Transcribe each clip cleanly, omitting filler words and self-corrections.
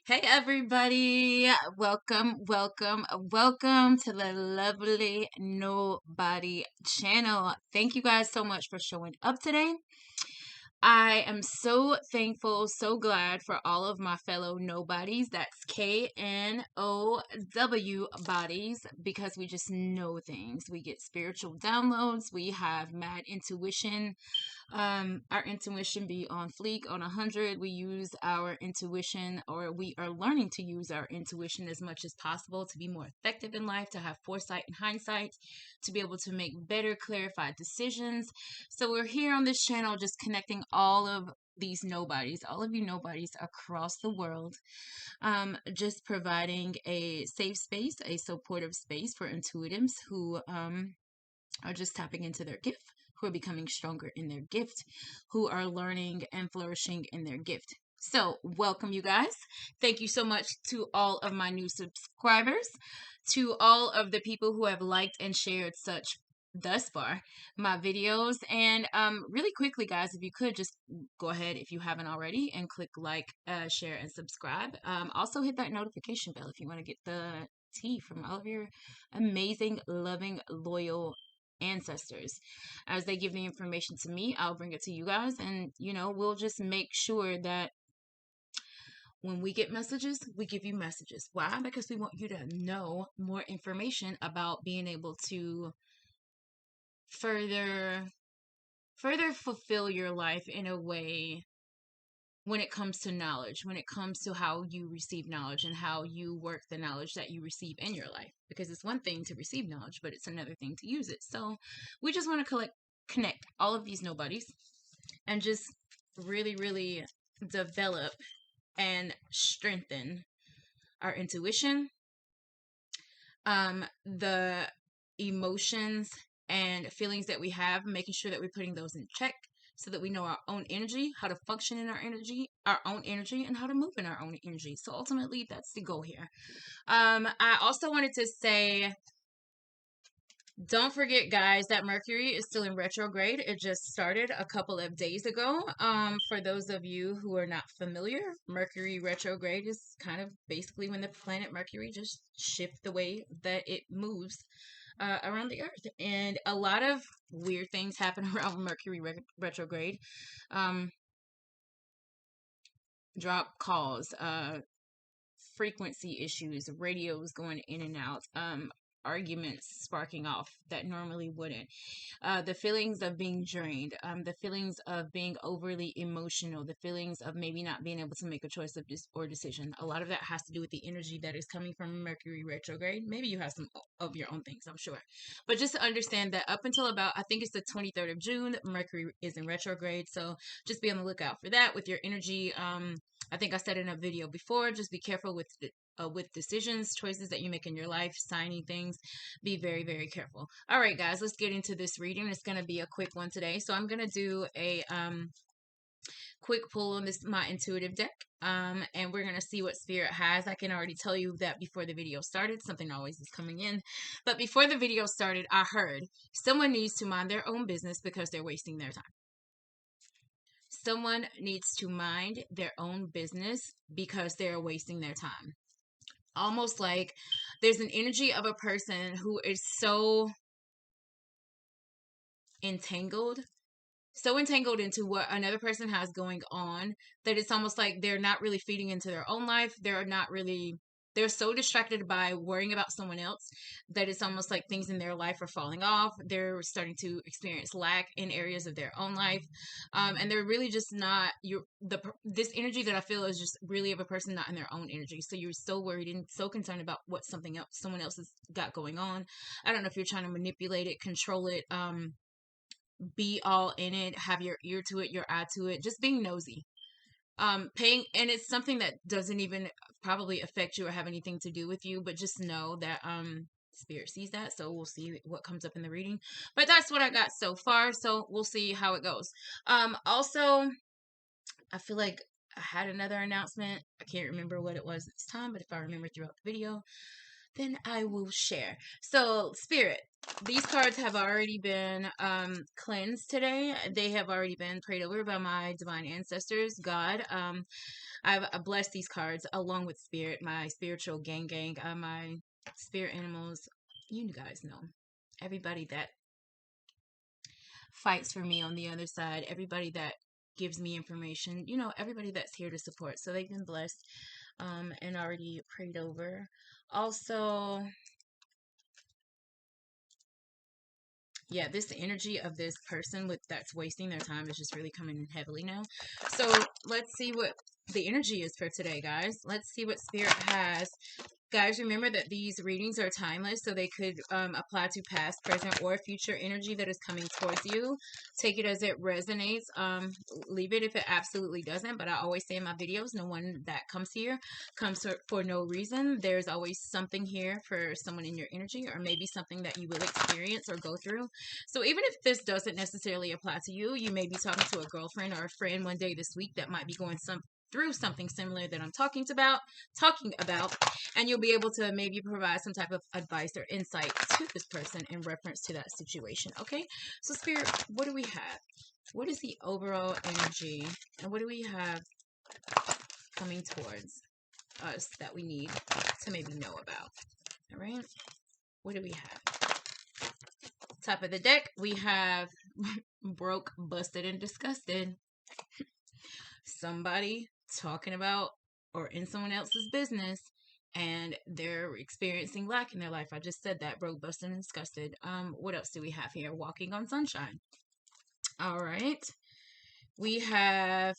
Hey everybody, welcome to the lovely KNOWbody channel. Thank you guys so much for showing up today. I am so thankful, so glad for all of my fellow KNOWbodies. That's KNOW bodies, because we just know things. We get spiritual downloads. We have mad intuition. Our intuition be on fleek, on 100. We use our intuition, or we are learning to use our intuition as much as possible to be more effective in life, to have foresight and hindsight, to be able to make better clarified decisions. So we're here on this channel just connecting all of these KNOWbodies, all of you KNOWbodies across the world, just providing a safe space, a supportive space for intuitives who are just tapping into their gift, who are becoming stronger in their gift, who are learning and flourishing in their gift. So, welcome, you guys. Thank you so much to all of my new subscribers, to all of the people who have liked and shared such thus far my videos. And really quickly, guys, if you could just go ahead, if you haven't already, and click like, share, and subscribe. Also hit that notification bell if you want to get the tea from all of your amazing, loving, loyal ancestors. As they give the information to me, I'll bring it to you guys, and we'll just make sure that when we get messages, we give you messages. Why? Because we want you to know more information about being able to further fulfill your life in a way when it comes to knowledge, when it comes to how you receive knowledge and how you work the knowledge that you receive in your life. Because it's one thing to receive knowledge, but it's another thing to use it. So we just want to connect all of these KNOWbodies and just really develop and strengthen our intuition, the emotions and feelings that we have, making sure that we're putting those in check, so that we know our own energy, how to function in our own energy, and how to move in our own energy. So ultimately, that's the goal here. I also wanted to say, don't forget, guys, that Mercury is still in retrograde. It just started a couple of days ago. For those of you who are not familiar, Mercury retrograde is kind of basically when the planet Mercury just shifts the way that it moves around the earth, and a lot of weird things happen around Mercury retrograde. Drop calls, frequency issues, radios going in and out, arguments sparking off that normally wouldn't, the feelings of being drained, the feelings of being overly emotional, the feelings of maybe not being able to make a choice or decision. A lot of that has to do with the energy that is coming from Mercury retrograde. Maybe you have some of your own things, I'm sure, but just to understand that up until about, I think it's the 23rd of June, Mercury is in retrograde. So just be on the lookout for that with your energy. I think I said in a video before, just be careful with decisions, choices that you make in your life, signing things. Be very careful. All right, guys, let's get into this reading. It's going to be a quick one today. So I'm going to do a quick pull on my intuitive deck. And we're going to see what Spirit has. I can already tell you that before the video started, something always is coming in. But before the video started, I heard someone needs to mind their own business because they're wasting their time. Someone needs to mind their own business because they're wasting their time. Almost like there's an energy of a person who is so entangled into what another person has going on, that it's almost like they're not really feeding into their own life. They're so distracted by worrying about someone else that it's almost like things in their life are falling off. They're starting to experience lack in areas of their own life. And they're really just not, this energy that I feel is just really of a person not in their own energy. So you're so worried and so concerned about what someone else has got going on. I don't know if you're trying to manipulate it, control it, be all in it, have your ear to it, your eye to it, just being nosy. And it's something that doesn't even probably affect you or have anything to do with you, but just know that Spirit sees that. So we'll see what comes up in the reading. But that's what I got so far, so we'll see how it goes. Also, I feel like I had another announcement. I can't remember what it was this time, but if I remember throughout the video, then I will share. So, Spirit, these cards have already been cleansed today. They have already been prayed over by my divine ancestors, God. I've blessed these cards along with spirit, my spiritual gang, my spirit animals. You guys know, everybody that fights for me on the other side, everybody that gives me information, you know, everybody that's here to support. So they've been blessed and already prayed over. Also, yeah, this energy of this person with that's wasting their time is just really coming in heavily now. So let's see what the energy is for today, guys. Let's see what spirit has. Guys, remember that these readings are timeless, so they could apply to past, present, or future energy that is coming towards you. Take it as it resonates. Leave it if it absolutely doesn't, but I always say in my videos, no one that comes here comes for no reason. There's always something here for someone in your energy, or maybe something that you will experience or go through. So even if this doesn't necessarily apply to you, you may be talking to a girlfriend or a friend one day this week that might be going through something similar that I'm talking about, and you'll be able to maybe provide some type of advice or insight to this person in reference to that situation. Okay, so spirit, what do we have? What is the overall energy, and what do we have coming towards us that we need to maybe know about? All right, what do we have? Top of the deck, we have broke, busted, and disgusted. Somebody talking about or in someone else's business, and they're experiencing lack in their life. I just said that. Broke, busted, and disgusted. What else do we have here? Walking on sunshine. All right. We have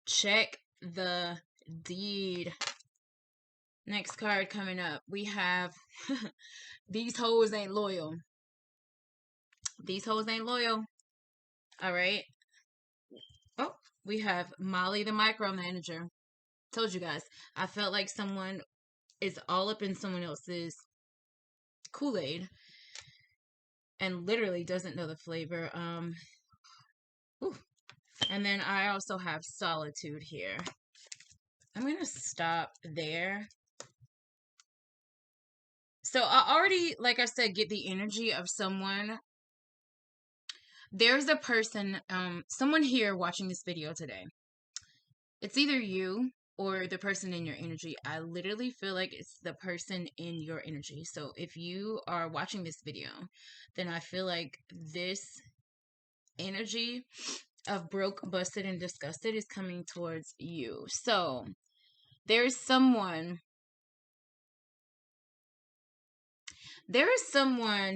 check the deed. Next card coming up. We have these hoes ain't loyal. These hoes ain't loyal. All right. Oh, we have Molly the micromanager. Told you guys. I felt like someone is all up in someone else's Kool-Aid and literally doesn't know the flavor. And then I also have solitude here. I'm going to stop there. So I already, like I said, get the energy of someone. There's a person, someone here watching this video today. It's either you or the person in your energy. I literally feel like it's the person in your energy. So if you are watching this video, then I feel like this energy of broke, busted, and disgusted is coming towards you. So there's someone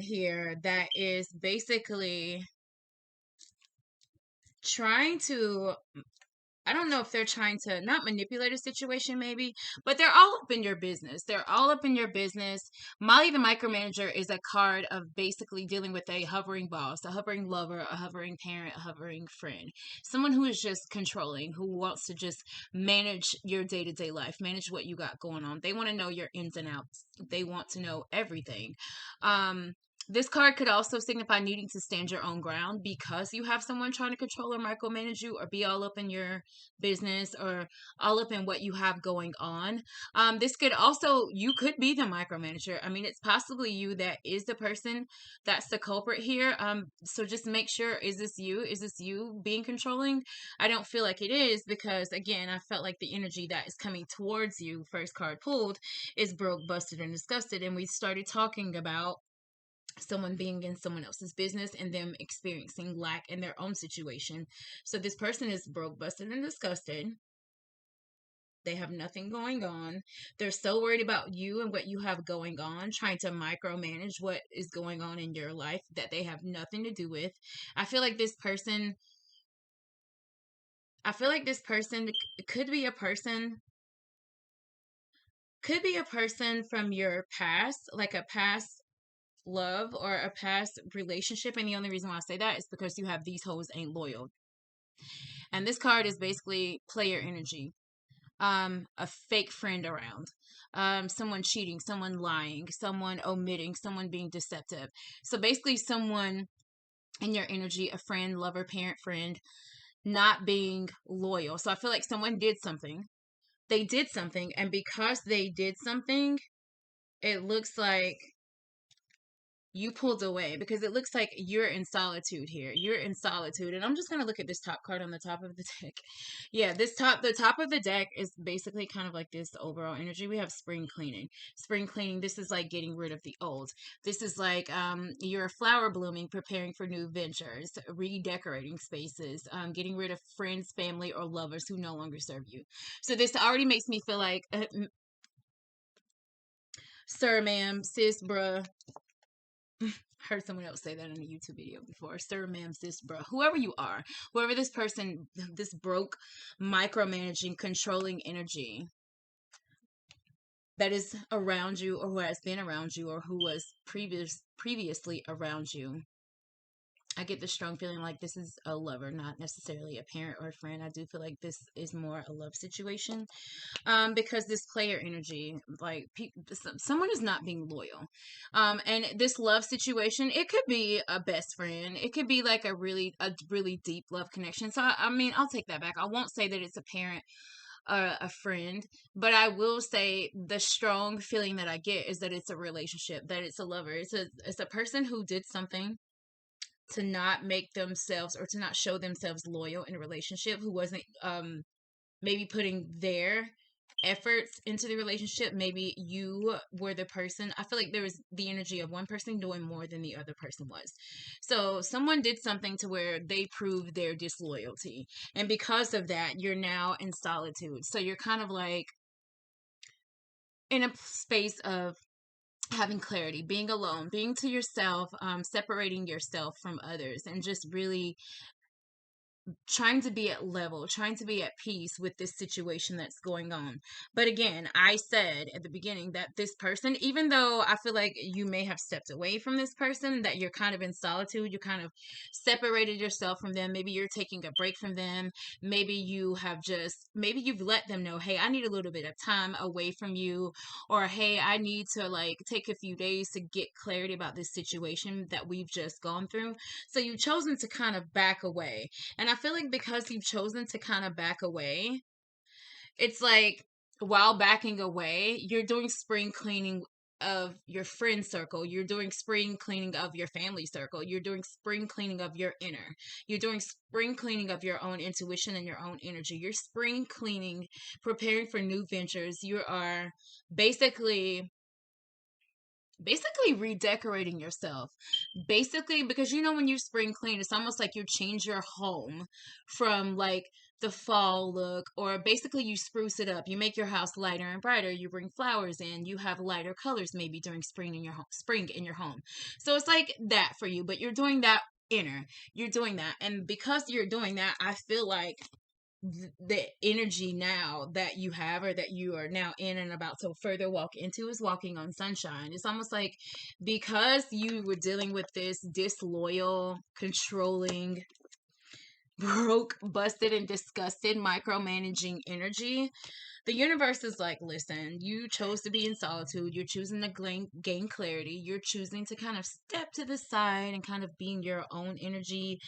here that is basically trying to, I don't know if they're trying to not manipulate a situation maybe, but they're all up in your business. They're all up in your business. Molly the micromanager is a card of basically dealing with a hovering boss, a hovering lover, a hovering parent, a hovering friend. Someone who is just controlling, who wants to just manage your day-to-day life, manage what you got going on. They want to know your ins and outs. They want to know everything. This card could also signify needing to stand your own ground because you have someone trying to control or micromanage you or be all up in your business or all up in what you have going on. This could also, you could be the micromanager. I mean, it's possibly you that is the person that's the culprit here. So just make sure, is this you? Is this you being controlling? I don't feel like it is because, again, I felt like the energy that is coming towards you, first card pulled, is broke, busted, and disgusted. And we started talking about someone being in someone else's business and them experiencing lack in their own situation. So this person is broke, busted, and disgusted. They have nothing going on. They're so worried about you and what you have going on, trying to micromanage what is going on in your life that they have nothing to do with. I feel like this person could be a person from your past, like a past love or a past relationship. And the only reason why I say that is because you have these hoes ain't loyal. And this card is basically player energy. A fake friend around. Someone cheating, someone lying, someone omitting, someone being deceptive. So basically someone in your energy, a friend, lover, parent, friend, not being loyal. So I feel like someone did something. They did something, and because they did something, it looks like you pulled away because it looks like you're in solitude here. You're in solitude. And I'm just going to look at this top card on the top of the deck. Yeah, the top of the deck is basically kind of like this overall energy. We have spring cleaning. Spring cleaning, this is like getting rid of the old. This is like you're flower blooming, preparing for new ventures, redecorating spaces, getting rid of friends, family, or lovers who no longer serve you. So this already makes me feel like, sir, ma'am, sis, bruh. Heard someone else say that in a YouTube video before. Sir, ma'am, sis, bro, whoever you are, whoever this person, this broke, micromanaging, controlling energy that is around you, or who has been around you, or who was previously around you. I get the strong feeling like this is a lover, not necessarily a parent or a friend. I do feel like this is more a love situation. Because this player energy, like someone is not being loyal. And this love situation, it could be a best friend. It could be like a really deep love connection. So I mean, I'll take that back. I won't say that it's a parent or a friend, but I will say the strong feeling that I get is that it's a relationship, that it's a lover. It's a person who did something to not make themselves, or to not show themselves loyal in a relationship, who wasn't maybe putting their efforts into the relationship. Maybe you were the person. I feel like there was the energy of one person doing more than the other person was. So someone did something to where they proved their disloyalty, and because of that, you're now in solitude. So you're kind of like in a space of having clarity, being alone, being to yourself, separating yourself from others, and just really trying to be at level, trying to be at peace with this situation that's going on. But again, I said at the beginning that this person, even though I feel like you may have stepped away from this person, that you're kind of in solitude, you kind of separated yourself from them. Maybe you're taking a break from them. Maybe you've let them know, hey, I need a little bit of time away from you, or hey, I need to like take a few days to get clarity about this situation that we've just gone through. So you've chosen to kind of back away. And I feel like because you've chosen to kind of back away, it's like while backing away, you're doing spring cleaning of your friend circle. You're doing spring cleaning of your family circle. You're doing spring cleaning of your inner. You're doing spring cleaning of your own intuition and your own energy. You're spring cleaning, preparing for new ventures. You are basically redecorating yourself, basically, because when you spring clean, it's almost like you change your home from like the fall look, or basically you spruce it up, you make your house lighter and brighter, you bring flowers in, you have lighter colors maybe during spring in your home. So it's like that for you, but you're doing that inner, you're doing that. And because you're doing that, I feel like the energy now that you have, or that you are now in and about to further walk into, is walking on sunshine. It's almost like because you were dealing with this disloyal, controlling, broke, busted, and disgusted micromanaging energy, the universe is like, listen, you chose to be in solitude. You're choosing to gain clarity. You're choosing to kind of step to the side and kind of be in your own energy,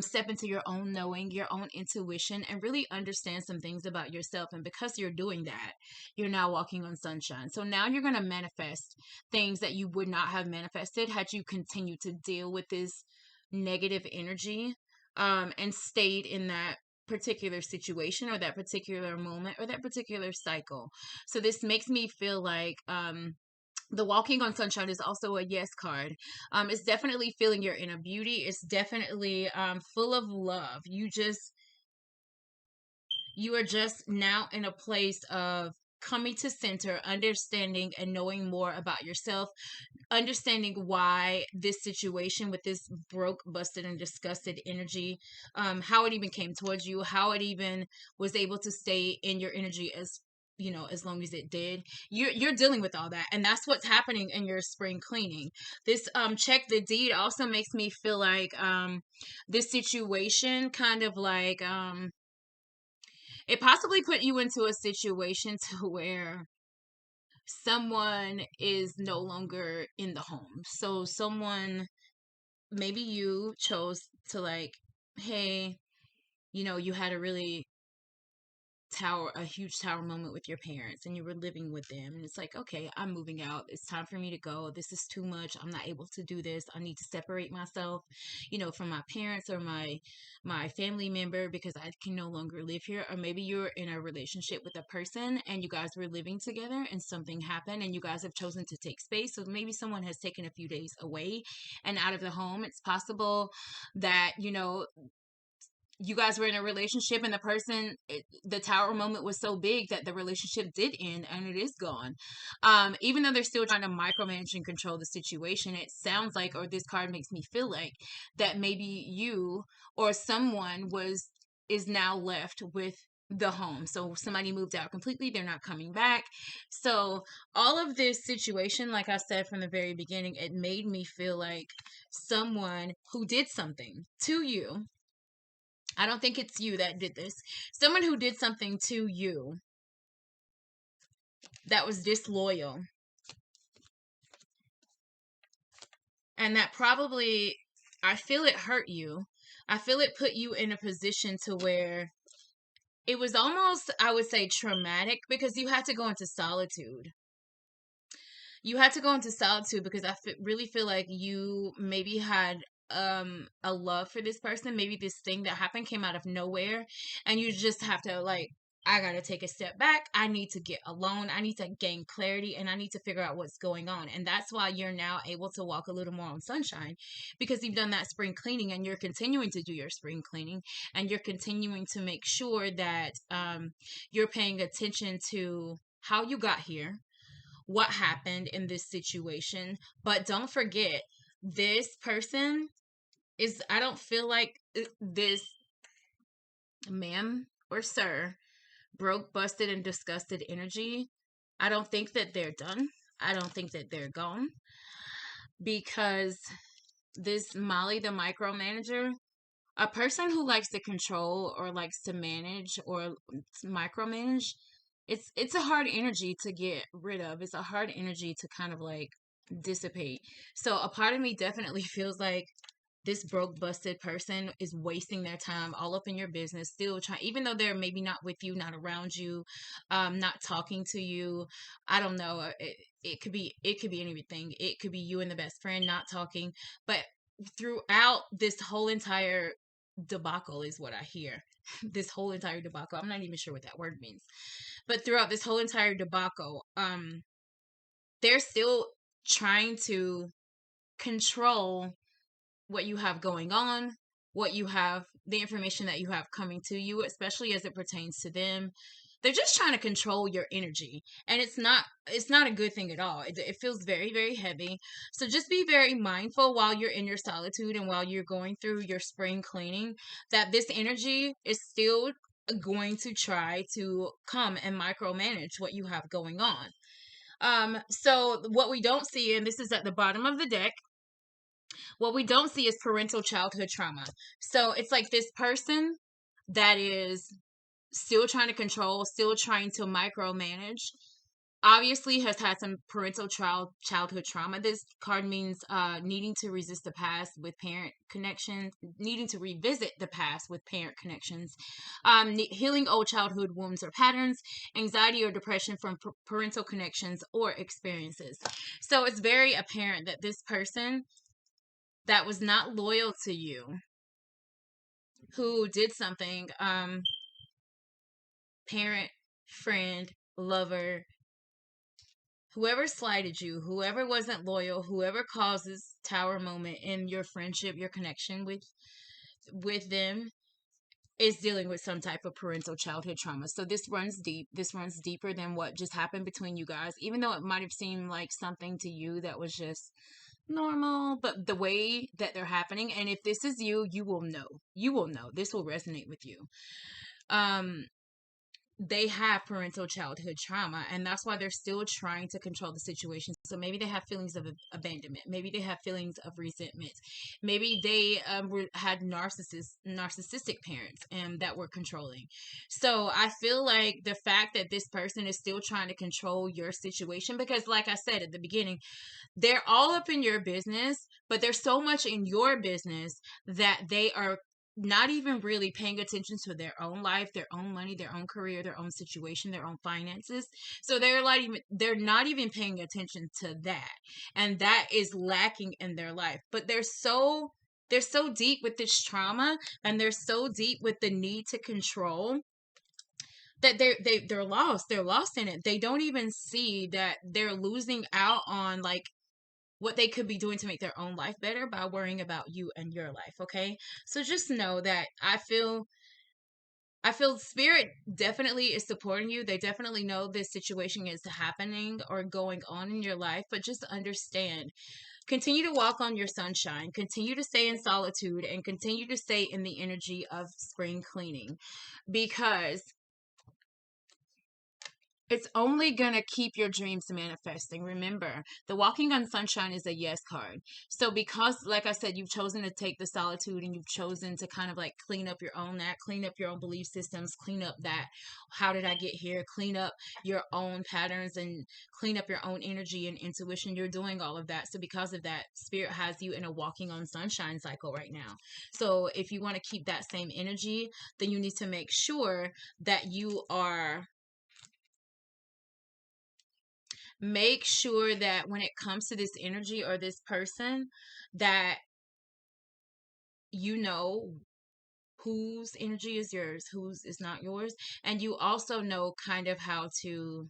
step into your own knowing, your own intuition, and really understand some things about yourself. And because you're doing that, you're now walking on sunshine. So now you're going to manifest things that you would not have manifested had you continued to deal with this negative energy, and stayed in that particular situation, or that particular moment, or that particular cycle. So this makes me feel like the walking on sunshine is also a yes card. It's definitely feeling your inner beauty. It's definitely full of love. You are just now in a place of coming to center, understanding and knowing more about yourself, understanding why this situation with this broke, busted, and disgusted energy, how it even came towards you, how it even was able to stay in your energy as long as it did. You're dealing with all that, and that's what's happening in your spring cleaning. This check the deed also makes me feel like this situation kind of like it possibly put you into a situation to where someone is no longer in the home. So someone, maybe you chose to like, hey, you had a really a huge tower moment with your parents and you were living with them, and it's like, okay, I'm moving out, it's time for me to go, this is too much, I'm not able to do this, I need to separate myself, from my parents or my family member because I can no longer live here. Or maybe you're in a relationship with a person and you guys were living together and something happened and you guys have chosen to take space, so maybe someone has taken a few days away and out of the home. It's possible that you guys were in a relationship and the tower moment was so big that the relationship did end and it is gone. Even though they're still trying to micromanage and control the situation, it sounds like, or this card makes me feel like, that maybe you or someone is now left with the home. So somebody moved out completely, they're not coming back. So all of this situation, like I said from the very beginning, it made me feel like someone who did something to you. I don't think it's you that did this. Someone who did something to you that was disloyal. And that probably, I feel it hurt you. I feel it put you in a position to where it was almost, I would say, traumatic, because you had to go into solitude. You had to go into solitude because really feel like you maybe had a love for this person. Maybe this thing that happened came out of nowhere and you just have to, like, I gotta take a step back, I need to get alone, I need to gain clarity, and I need to figure out what's going on. And that's why you're now able to walk a little more on sunshine, because you've done that spring cleaning and you're continuing to do your spring cleaning, and you're continuing to make sure that you're paying attention to how you got here, what happened in this situation. But don't forget, this person is, I don't feel like this ma'am or sir, broke, busted, and disgusted energy. I don't think that they're done. I don't think that they're gone, because this Molly, the micromanager, a person who likes to control or likes to manage or micromanage, it's a hard energy to get rid of. It's a hard energy to kind of like dissipate. So a part of me definitely feels like this broke, busted person is wasting their time all up in your business, still trying, even though they're maybe not with you, not around you, not talking to you. I don't know. It could be anything. It could be you and the best friend not talking. But throughout this whole entire debacle is what I hear. This whole entire debacle. I'm not even sure what that word means. But throughout this whole entire debacle, they're still trying to control what you have going on, what you have, the information that you have coming to you, especially as it pertains to them. They're just trying to control your energy, and it's not a good thing at all. It feels very, very heavy. So just be very mindful while you're in your solitude and while you're going through your spring cleaning, that this energy is still going to try to come and micromanage what you have going on. So what we don't see, and this is at the bottom of the deck, what we don't see is parental childhood trauma. So it's like this person that is still trying to control, still trying to micromanage, obviously has had some parental childhood trauma. This card means needing to resist the past with parent connections, needing to revisit the past with parent connections, healing old childhood wounds or patterns, anxiety or depression from parental connections or experiences. So it's very apparent that this person that was not loyal to you, who did something, parent, friend, lover, whoever slighted you, whoever wasn't loyal, whoever caused this tower moment in your friendship, your connection with them, is dealing with some type of parental childhood trauma. So this runs deep. This runs deeper than what just happened between you guys, even though it might have seemed like something to you that was just normal, but the way that they're happening, and if this is you, you will know this will resonate with you. They have parental childhood trauma, and that's why they're still trying to control the situation. So maybe they have feelings of abandonment, maybe they have feelings of resentment, maybe they had narcissistic parents that were controlling. So I feel like the fact that this person is still trying to control your situation, because like I said at the beginning, they're all up in your business, but there's so much in your business that they are not even really paying attention to their own life, their own money, their own career, their own situation, their own finances. So they're not even paying attention to that. And that is lacking in their life. But they're so deep with this trauma, and they're so deep with the need to control, that they're lost. They're lost in it. They don't even see that they're losing out on like what they could be doing to make their own life better by worrying about you and your life. Okay, so just know that I feel spirit definitely is supporting you. They definitely know this situation is happening or going on in your life, but just understand, continue to walk on your sunshine, continue to stay in solitude, and continue to stay in the energy of spring cleaning, because it's only going to keep your dreams manifesting. Remember, the walking on sunshine is a yes card. So because, like I said, you've chosen to take the solitude, and you've chosen to kind of like clean up your own clean up your own belief systems, clean up that, how did I get here? Clean up your own patterns and clean up your own energy and intuition. You're doing all of that. So because of that, spirit has you in a walking on sunshine cycle right now. So if you want to keep that same energy, then you need to make sure that you are, make sure that when it comes to this energy or this person, that you know whose energy is yours, whose is not yours, and you also know kind of how to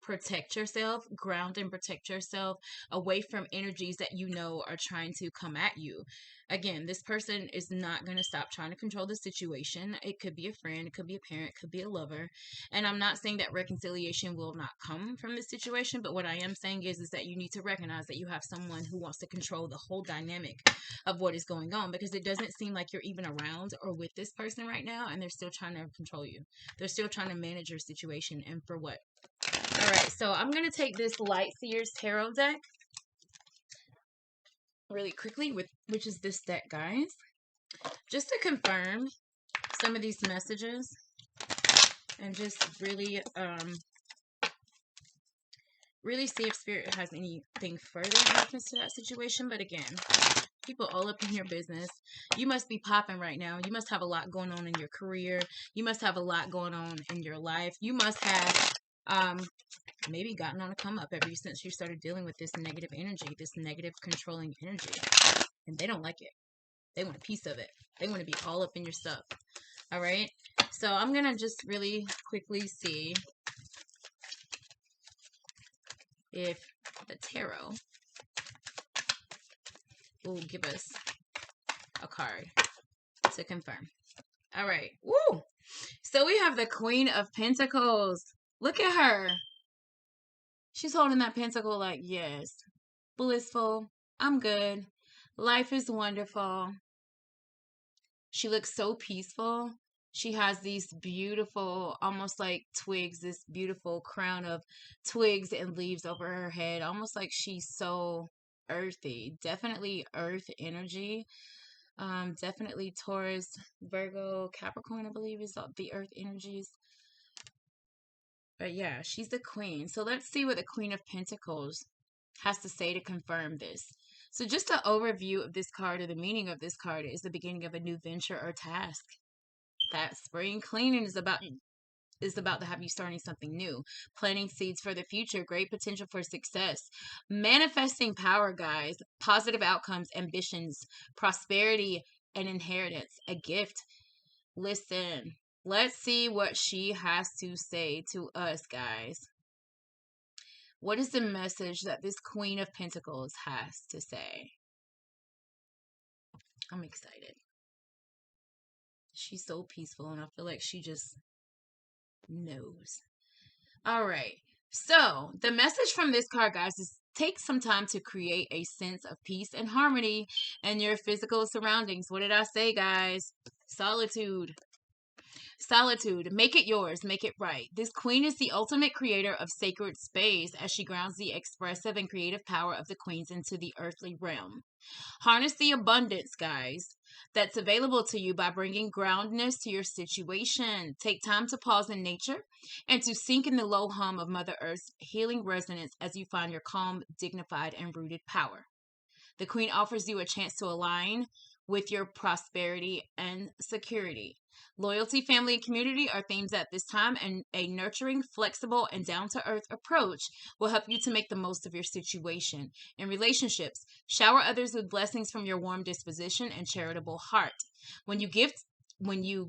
protect yourself, ground and protect yourself away from energies that you know are trying to come at you. Again, this person is not going to stop trying to control the situation. It could be a friend, it could be a parent, it could be a lover. And I'm not saying that reconciliation will not come from this situation, but what I am saying is that you need to recognize that you have someone who wants to control the whole dynamic of what is going on, because it doesn't seem like you're even around or with this person right now, and they're still trying to control you. They're still trying to manage your situation, and for what? All right, so I'm going to take this Light Seers Tarot deck really quickly, which is this deck, guys, just to confirm some of these messages and just really see if spirit has anything further in reference to that situation. But again, people all up in your business. You must be popping right now. You must have a lot going on in your career. You must have a lot going on in your life. You must have maybe gotten on a come up ever since you started dealing with this negative energy, this negative controlling energy. And they don't like it. They want a piece of it. They want to be all up in your stuff. All right. So I'm going to just really quickly see if the tarot will give us a card to confirm. All right. Woo! So we have the Queen of Pentacles. Look at her. She's holding that pentacle like, yes, blissful. I'm good. Life is wonderful. She looks so peaceful. She has these beautiful, almost like twigs, this beautiful crown of twigs and leaves over her head, almost like she's so earthy. Definitely earth energy. Definitely Taurus, Virgo, Capricorn, I believe is the earth energies. But yeah, she's the queen. So let's see what the Queen of Pentacles has to say to confirm this. So just an overview of this card, or the meaning of this card, is the beginning of a new venture or task. That spring cleaning is about to have you starting something new, planting seeds for the future, great potential for success, manifesting power, guys, positive outcomes, ambitions, prosperity, and inheritance, a gift. Listen, let's see what she has to say to us, guys. What is the message that this Queen of Pentacles has to say? I'm excited. She's so peaceful, and I feel like she just knows. All right. So the message from this card, guys, is take some time to create a sense of peace and harmony in your physical surroundings. What did I say, guys? Solitude. Solitude. Make it yours. Make it right. This queen is the ultimate creator of sacred space, as she grounds the expressive and creative power of the queens into the earthly realm. Harness the abundance, guys, that's available to you by bringing groundness to your situation. Take time to pause in nature and to sink in the low hum of Mother Earth's healing resonance as you find your calm, dignified, and rooted power. The Queen offers you a chance to align with your prosperity and security. Loyalty, family, and community are themes at this time, and a nurturing, flexible, and down to earth approach will help you to make the most of your situation. In relationships, shower others with blessings from your warm disposition and charitable heart. When you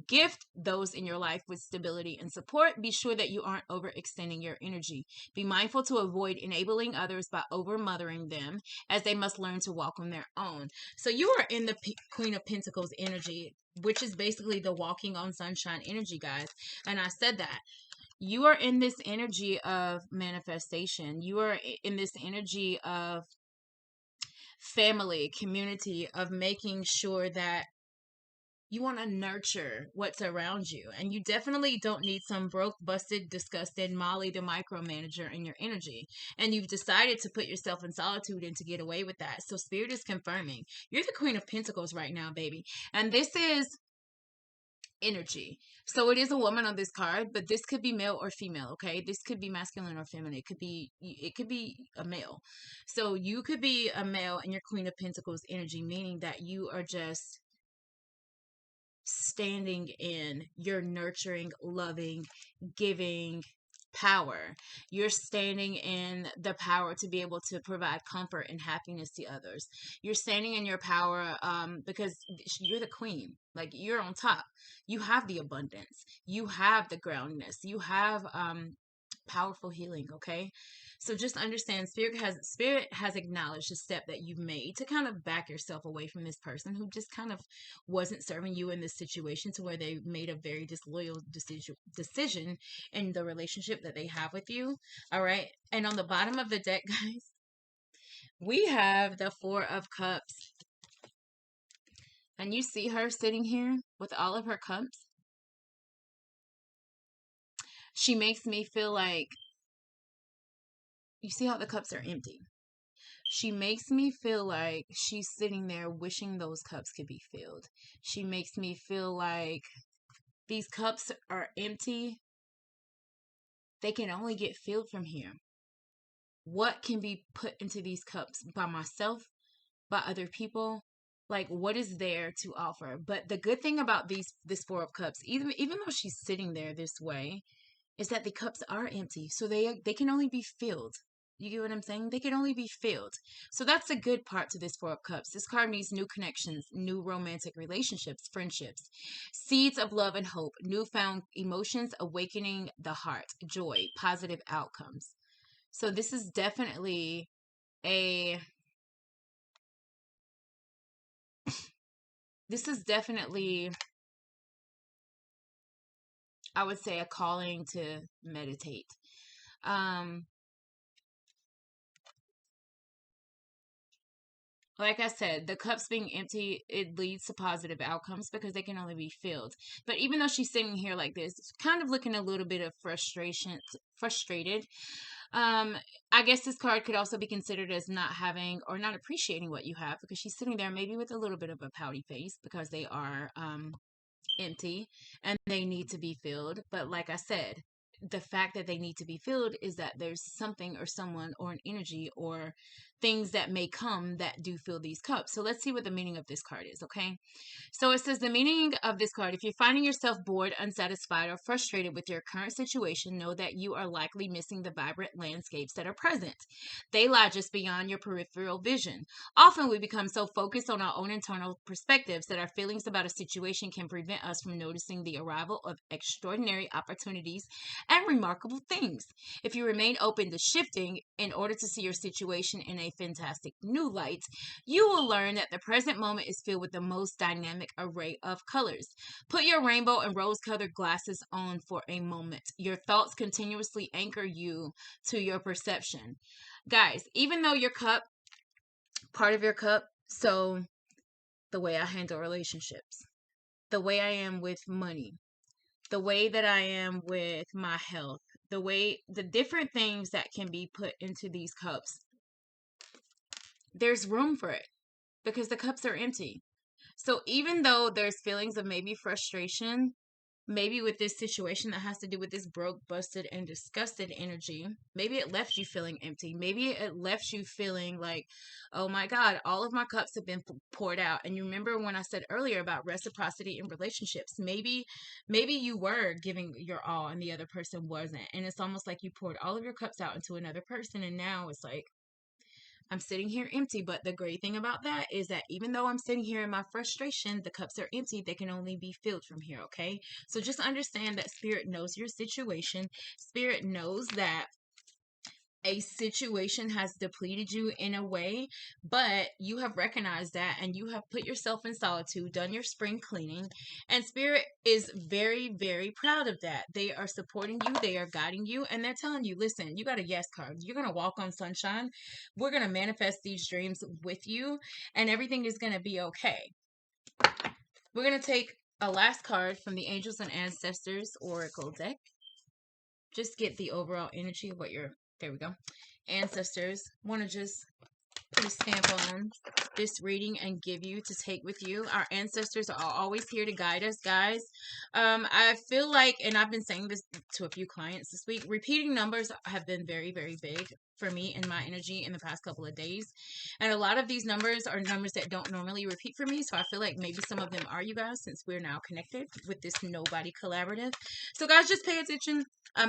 gift those in your life with stability and support, be sure that you aren't overextending your energy. Be mindful to avoid enabling others by over mothering them, as they must learn to walk on their own. So you are in the Queen of Pentacles energy, which is basically the walking on sunshine energy, guys. And I said that you are in this energy of manifestation. You are in this energy of family, community, of making sure that you want to nurture what's around you. And you definitely don't need some broke, busted, disgusted Molly the micromanager in your energy. And you've decided to put yourself in solitude and to get away with that. So Spirit is confirming you're the Queen of Pentacles right now, baby. And this is energy. So it is a woman on this card, but this could be male or female, okay? This could be masculine or feminine. It could be a male. So you could be a male in your Queen of Pentacles energy, meaning that you are just standing in your nurturing, loving, giving power. You're standing in the power to be able to provide comfort and happiness to others. You're standing in your power because you're the queen. Like, you're on top. You have the abundance. You have the groundness. You have powerful healing, okay? So just understand, spirit has acknowledged the step that you've made to kind of back yourself away from this person who just kind of wasn't serving you in this situation, to where they made a very disloyal decision in the relationship that they have with you. All right. And on the bottom of the deck, guys, we have the Four of Cups. And you see her sitting here with all of her cups. She makes me feel like, you see how the cups are empty. She makes me feel like she's sitting there wishing those cups could be filled. She makes me feel like these cups are empty. They can only get filled from here. What can be put into these cups by myself, by other people? Like, what is there to offer? But the good thing about this Four of Cups, even though she's sitting there this way, is that the cups are empty. So they can only be filled. You get what I'm saying? They can only be filled. So that's a good part to this Four of Cups. This card means new connections, new romantic relationships, friendships, seeds of love and hope, newfound emotions, awakening the heart, joy, positive outcomes. So this is definitely a I would say, a calling to meditate. Like I said, the cups being empty, it leads to positive outcomes because they can only be filled. But even though she's sitting here like this, kind of looking a little bit of frustrated. I guess this card could also be considered as not having or not appreciating what you have, because she's sitting there maybe with a little bit of a pouty face because they are empty and they need to be filled. But like I said, the fact that they need to be filled is that there's something or someone or an energy or things that may come that do fill these cups. So let's see what the meaning of this card is, okay? So it says the meaning of this card: if you're finding yourself bored, unsatisfied, or frustrated with your current situation, know that you are likely missing the vibrant landscapes that are present. They lie just beyond your peripheral vision. Often we become so focused on our own internal perspectives that our feelings about a situation can prevent us from noticing the arrival of extraordinary opportunities and remarkable things. If you remain open to shifting in order to see your situation in a fantastic new light, you will learn that the present moment is filled with the most dynamic array of colors. Put your rainbow and rose-colored glasses on for a moment. Your thoughts continuously anchor you to your perception. Guys, even though your cup, part of your cup, so the way I handle relationships, the way I am with money, the way that I am with my health, the different things that can be put into these cups, there's room for it because the cups are empty. So even though there's feelings of maybe frustration, maybe with this situation that has to do with this broke, busted, and disgusted energy, maybe it left you feeling empty. Maybe it left you feeling like, oh my God, all of my cups have been poured out. And you remember when I said earlier about reciprocity in relationships, maybe you were giving your all and the other person wasn't. And it's almost like you poured all of your cups out into another person. And now it's like, I'm sitting here empty. But the great thing about that is that even though I'm sitting here in my frustration, the cups are empty. They can only be filled from here, okay? So just understand that Spirit knows your situation. Spirit knows that a situation has depleted you in a way, but you have recognized that and you have put yourself in solitude, done your spring cleaning, and Spirit is very, very proud of that. They are supporting you, they are guiding you, and they're telling you, listen, you got a yes card. You're going to walk on sunshine. We're going to manifest these dreams with you, and everything is going to be okay. We're going to take a last card from the Angels and Ancestors Oracle deck. Just get the overall energy of what you're, there we go, ancestors want to just put a stamp on this reading and give you to take with you. Our ancestors are always here to guide us, guys. I feel like, and I've been saying this to a few clients this week, repeating numbers have been very, very big for me and my energy in the past couple of days. And a lot of these numbers are numbers that don't normally repeat for me. So I feel like maybe some of them are you guys, since we're now connected with this KNOWbody collaborative. So guys, just pay attention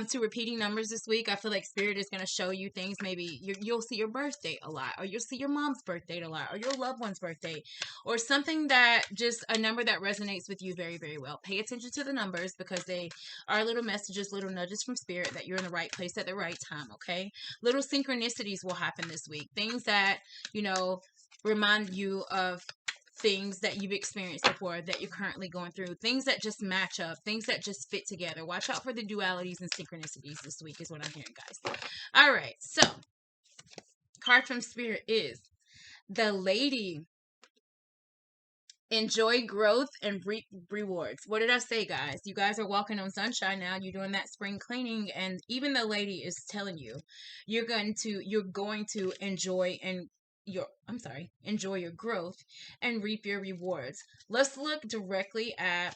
to repeating numbers this week. I feel like Spirit is going to show you things. Maybe you'll see your birthday a lot, or you'll see your mom's birthday a lot, or your loved one's birthday, or something that just a number that resonates with you very, very well. Pay attention to the numbers because they are little messages, little nudges from Spirit that you're in the right place at the right time, okay? Little synchronicities will happen this week. Things that, you know, remind you of things that you've experienced before, that you're currently going through, things that just match up, things that just fit together. Watch out for the dualities and synchronicities this week is what I'm hearing, guys. All right, so card from Spirit is the Lady. Enjoy growth and reap rewards. What did I say, guys? You guys are walking on sunshine now. You're doing that spring cleaning, and even the Lady is telling you you're going to enjoy enjoy your growth and reap your rewards. Let's look directly at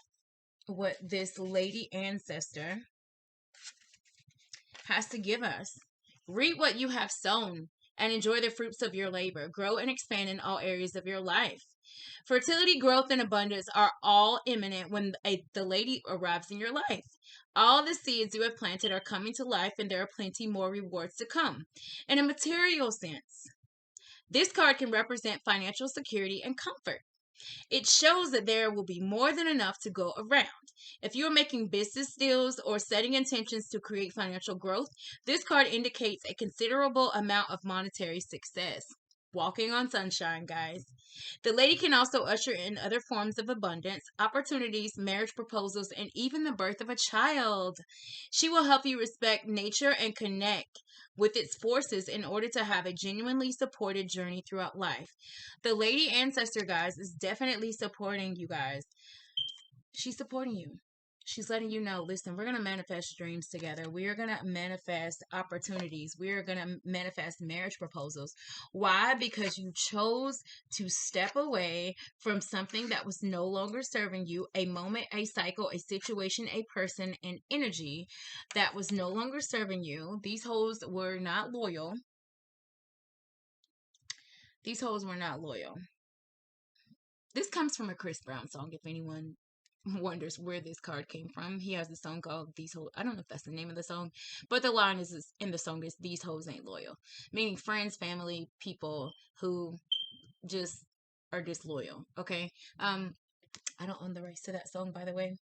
what this Lady Ancestor has to give us. Reap what you have sown and enjoy the fruits of your labor. Grow and expand in all areas of your life. Fertility, growth, and abundance are all imminent when the Lady arrives in your life. All the seeds you have planted are coming to life, and there are plenty more rewards to come. In a material sense, this card can represent financial security and comfort. It shows that there will be more than enough to go around. If you are making business deals or setting intentions to create financial growth, this card indicates a considerable amount of monetary success. Walking on sunshine, guys. The Lady can also usher in other forms of abundance, opportunities, marriage proposals, and even the birth of a child. She will help you respect nature and connect with its forces in order to have a genuinely supported journey throughout life. The Lady Ancestor, guys, is definitely supporting you guys. She's supporting you. She's letting you know, listen, we're going to manifest dreams together. We are going to manifest opportunities. We are going to manifest marriage proposals. Why? Because you chose to step away from something that was no longer serving you, a moment, a cycle, a situation, a person, an energy that was no longer serving you. These hoes were not loyal. These hoes were not loyal. This comes from a Chris Brown song, if anyone wonders where this card came from. He has a song called These Hoes. I don't know if that's the name of the song, but the line is in the song is These Hoes Ain't Loyal, meaning friends, family, people who just are disloyal. Okay. I don't own the rights to that song, by the way,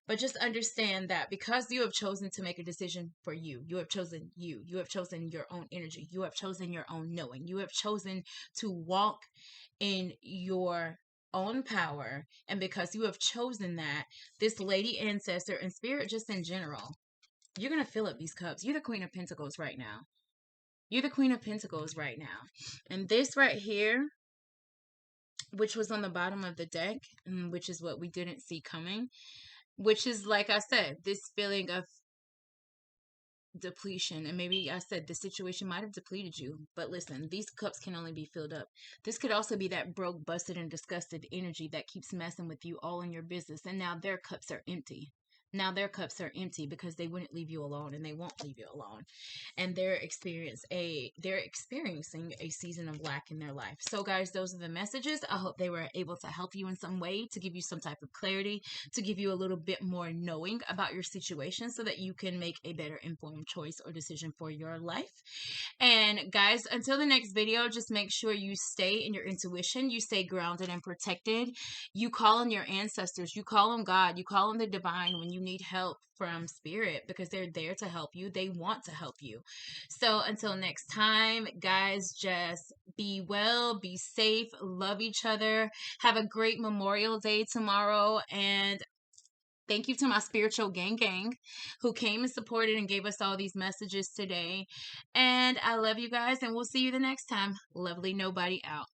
but just understand that because you have chosen to make a decision for you, you have chosen you have chosen your own energy, you have chosen your own knowing, you have chosen to walk in your own power, and because you have chosen that, this Lady Ancestor and Spirit just in general, you're gonna fill up these cups. You're the Queen of Pentacles right now. You're the Queen of Pentacles right now. And this right here, which was on the bottom of the deck, which is what we didn't see coming, which is, like I said, this feeling of depletion. And maybe I said the situation might have depleted you, but listen, these cups can only be filled up. This could also be that broke, busted, and disgusted energy that keeps messing with you all in your business, and now their cups are empty. Now their cups are empty because they wouldn't leave you alone, and they won't leave you alone. And they're experiencing a season of lack in their life. So guys, those are the messages. I hope they were able to help you in some way, to give you some type of clarity, to give you a little bit more knowing about your situation so that you can make a better informed choice or decision for your life. And guys, until the next video, just make sure you stay in your intuition, you stay grounded and protected. You call on your ancestors, you call on God, you call on the divine when you need help from spirit, because they're there to help you. They want to help you. So until next time, guys, just be well, be safe, love each other. Have a great Memorial Day tomorrow. And thank you to my spiritual gang who came and supported and gave us all these messages today. And I love you guys, and we'll see you the next time. Lovely KNOWbody out.